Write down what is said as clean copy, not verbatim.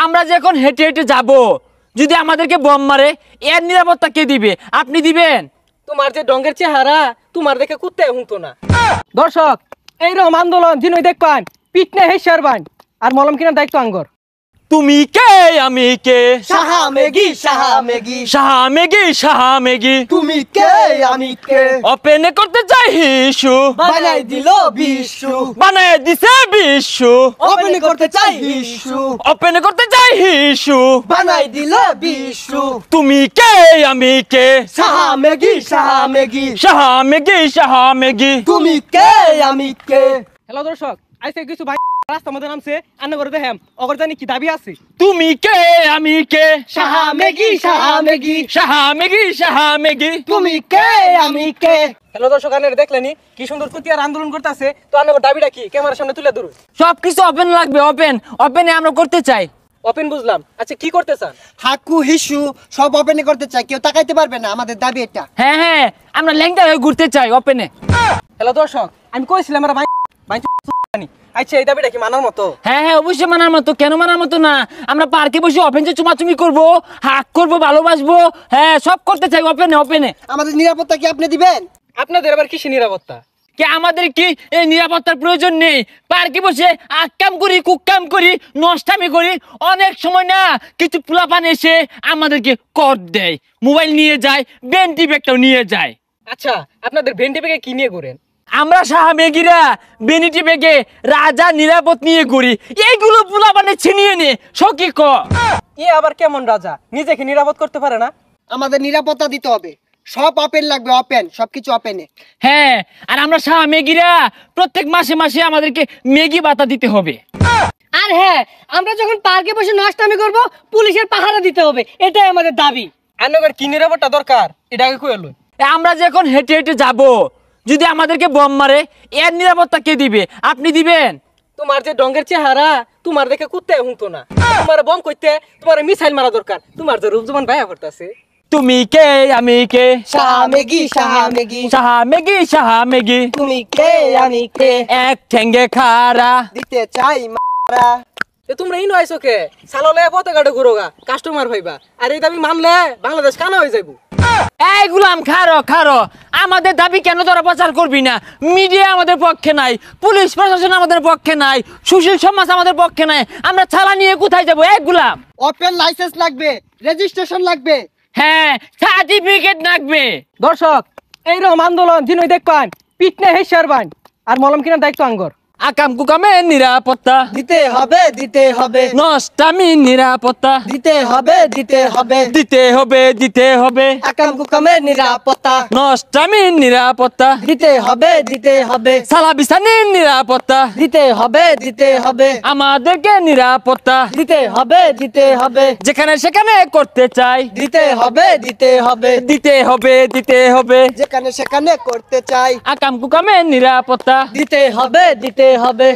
আমরা যে এখন হেঁটে হেঁটে যাব, যদি আমাদেরকে বম মারে এর নিরাপত্তা কে দিবে? আপনি দিবেন? তোমার যে ডঙ্গের চেহারা তোমার দেখে কুত্তে হুঁতো না। দর্শক, এইরকম আন্দোলন যিনি দেখবেন পিটনে হেসার বান আর মলম কিনার দায়িত্ব আঙ্গর। তুমি কে আমি কে? সাহা মেগি সাহা মেগি সাহা মেগি সাহা মেগি। তুমি কে আমি কে ওপেন করতে চাই হিসু, বানাই দিল বিশু বানায় দিছে বিশু। ওপেন করতে চাই বিশু ওপেন করতে চাই হিসু, বানাই দিল বিশু তুমি কে আমি কে? সাহা মেগি সাহা মেগি সাহা মেগি সাহা মেগি। তুমি কে আমি কে। হ্যালো দর্শক, আইসে কিছু ভাই রাস্তার মধ্যে নামছে, আন্না করে দেখেন অগর জানি কি দাবি আছে। তুমি কে আমি কে? সাহা মেগি সাহা মেগি সাহা মেগি সাহা মেগি। তুমি কে আমি কে। হ্যালো দর্শক, আন্না দেখলেনি কি সুন্দর কুতিয়ার আন্দোলন করতেছে। তো আন্নার দাবিটা কি ক্যামেরার সামনে তুলে ধরুন। সবকিছু ওপেন লাগবে, ওপেন ওপেনে আমরা করতে চাই। ওপেন বুঝলাম, আচ্ছা কি করতে চান? হাকু হিসু সব ওপেন করতে চাই, কেউ তাকাইতে পারবে না, আমাদের দাবি এটা। হ্যাঁ হ্যাঁ, আমরা ল্যাংটা হয়ে ঘুরতে চাই ওপেনে। হ্যালো দর্শক, আমি কইছিলাম আমরা ভাই আচ্ছা এই দাবিটা কি মানার মতো? হ্যাঁ হ্যাঁ, অবশ্যই মানার মতো। কেন মানার মতো না? আমরা পার্কে বসে ওপেনে চুমাচুমি করবো, হাক করবো, ভালোবাসবো। হ্যাঁ, সব করতে চাই ওপেনে ওপেনে। আমাদের নিরাপত্তা কি আপনি দিবেন? আপনাদের আবার কিসে নিরাপত্তা? কে আমাদের কি এই নিরাপত্তার প্রয়োজন নেই? পার্কে বসে আকাম করি, কুকাম করি, নষ্টামি করি। অনেক সময় না কিছু পোলাপান এসে আমাদেরকে কর দেয়, মোবাইল নিয়ে যায়, বেন্টি ব্যাগটাও নিয়ে যায়। আচ্ছা আপনাদের ভেন্টি ব্যাগে কি নিয়ে ঘুরেন? আমরা সাহা মেগিরা বেনিটি বেগে রাজা নিরাপদ নিয়ে ঘুরি। এইগুলো পোলাপানে ছিনিয়ে নে সকি ক। এ আবার কেমন রাজা, নিজেকে নিরাপদ করতে পারে না? আমাদের নিরাপত্তা দিতে হবে, সব ওপেন লাগবে, ওপেন সবকিছু ওপেনে। হ্যাঁ, আর আমরা সাহা মেগিরা প্রত্যেক মাসে মাসে আমাদেরকে মেগি ভাতা দিতে হবে। আর হ্যাঁ, আমরা যখন পার্কে বসে নষ্টামি করব পুলিশের পাহারা দিতে হবে, এটাই আমাদের দাবি। আন্নার কি নিরাপত্তা দরকার এটা আগে কই এলো। আমরা যে এখন হেঁটে হেঁটে যাব, যদি আমাদেরকে বম মারে এর নিরাপত্তা কে দিবে? আপনি দিবেন? তোমার যে ডঙ্গের চেহারা তোমার দেখে কুত্তে হুঁতো না। তোমার বম কইতে তোমার মিসাইল মারা দরকার। তোমার যে রূপ জমান ভাইয়া করতেছে। তুমি কে আমি কে? সাহা মেগি সাহা মেগি সাহা মেগি সাহা মেগি। তুমি কে আমি কে। এক ঠেঙ্গে খারা দিতে চাই মারা। এ তোমরা ইনো আইছো কে? সাললে পতাকাটা ঘুরোগা, কাস্টমার ভাইবা। আর এই দাবি মানলে বাংলাদেশ কানা হয়ে যাইবো। এই গুলাম, খারো খারো। আমাদের দাবি কেন তোরা প্রচার করবি না? মিডিয়া আমাদের পক্ষে নাই, পুলিশ প্রশাসন আমাদের পক্ষে নাই, সুশীল সমাজ আমাদের পক্ষে নাই। আমরা ছালা নিয়ে কোথায় যাবো? এক গুলাম। ওপেন লাইসেন্স লাগবে, রেজিস্ট্রেশন লাগবে। হ্যাঁ, সার্টিফিকেট লাগবে। দর্শক, এইরকম আন্দোলন যিনি দেখবেন পিটনে হেসার বান আর মলম কিনার দায়িত্ব আঙ্গর। আকাম কুকামে নিরাপত্তা দিতে হবে দিতে হবে নষ্টামি নিরাপত্তা দিতে হবে দিতে হবে দিতে হবে দিতে হবে। আকাম কুকামের নিরাপত্তা নষ্টামি নিরাপত্তা দিতে হবে দিতে হবে সালা বিছানির নিরাপত্তা দিতে হবে দিতে হবে আমাদেরকে নিরাপত্তা দিতে হবে দিতে হবে যেখানে সেখানে করতে চাই। দিতে হবে দিতে হবে দিতে হবে দিতে হবে যেখানে সেখানে করতে চাই। আকাম কুকামে নিরাপত্তা দিতে হবে দিতে হবে।